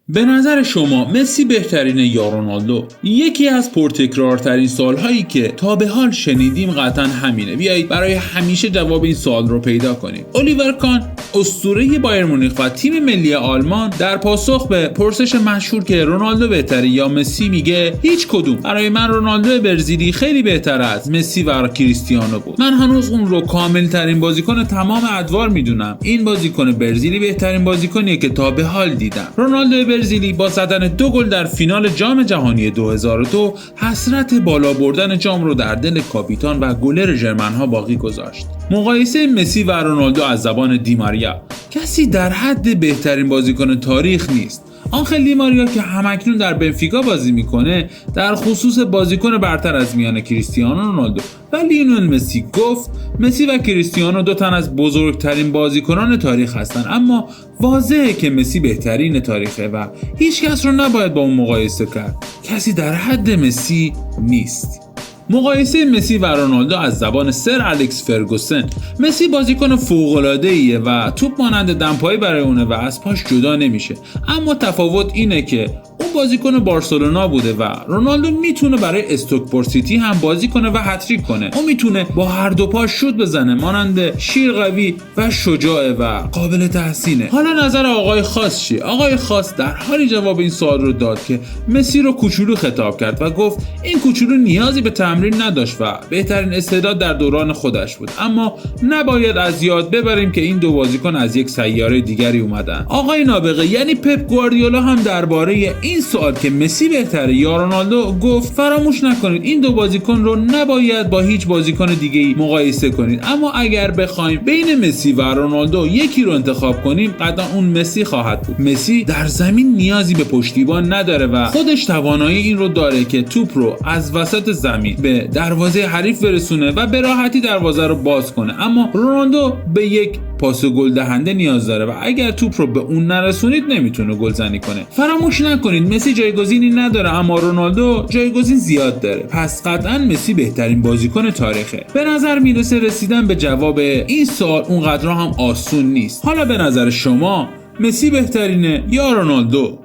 به نظر شما مسی بهترینه یا رونالدو؟ یکی از پرتکرارترین سوالهایی که تا به حال شنیدیم قطعا همینه. بیایید برای همیشه جواب این سوال رو پیدا کنیم. الیور کان، اسطوره بایر مونیخ و تیم ملی آلمان، در پاسخ به پرسش مشهور که رونالدو بهتره یا مسی میگه هیچ کدوم. برای من رونالدو برزیلی خیلی بهتر از مسی و کریستیانو بود. من هنوز اون رو کامل ترین بازیکن تمام ادوار میدونم. این بازیکن برزیلی بهترین بازیکنیه که تا به حال دیدم. رونالدو برزیلی با زدن 2 گل در فینال جام جهانی 2002 حسرت بالا بردن جام رو در دل کاپیتان و گلر ژرمن‌ها باقی گذاشت. مقایسه مسی و رونالدو از زبان دیماریا: کسی در حد بهترین بازیکن تاریخ نیست. آنخل دیماریا که همکنون در بنفیکا بازی میکنه در خصوص بازیکن برتر از میان کریستیانو رونالدو و لیونل مسی گفت مسی و کریستیانو دو تن از بزرگترین بازیکنان تاریخ هستند، اما واضحه که مسی بهترین تاریخه و هیچ کس رو نباید با اون مقایسه کرد. کسی در حد مسی نیست. مقایسه مسی و رونالدو از زبان سر الکس فرگوسن: مسی بازیکن فوق‌العاده‌ایه و توپ مانند دمپایی برای اونه و از پاش جدا نمیشه، اما تفاوت اینه که اون بازیکن بارسلونا بوده و رونالدو میتونه برای استوکپور سیتی هم بازی کنه و هتریک کنه. اون میتونه با هر دو پاش شوت بزنه، مانند شیر قوی و شجاعه و قابل تحسینه. حالا نظر آقای خاص چیه؟ آقای خاص در حالی جواب این سوال رو داد که مسی رو کوچولو خطاب کرد و گفت این کوچولو نیازی به تمرین نداشت و بهترین استعداد در دوران خودش بود، اما نباید از یاد ببریم که این دو بازیکن از یک سیاره دیگری اومدن. آقای نابغه یعنی پپ گواردیولا هم درباره این سوال که مسی بهتره یا رونالدو گفت فراموش نکنید این دو بازیکن رو نباید با هیچ بازیکن دیگه‌ای مقایسه کنید، اما اگر بخوایم بین مسی و رونالدو یکی رو انتخاب کنیم قطعا اون مسی خواهد بود. مسی در زمین نیازی به پشتیبان نداره و خودش توانایی این رو داره که توپ رو از وسط زمین به دروازه حریف برسونه و به راحتی دروازه رو باز کنه، اما رونالدو به یک پاس گل دهنده نیاز داره و اگر توپ رو به اون نرسونید نمیتونه گلزنی کنه. فراموش نکنید مسی جایگزینی نداره اما رونالدو جایگزین زیاد داره، پس قطعا مسی بهترین بازیکن تاریخه. به نظر میرسه رسیدن به جواب این سوال اونقدر هم آسون نیست. حالا به نظر شما مسی بهترینه یا رونالدو؟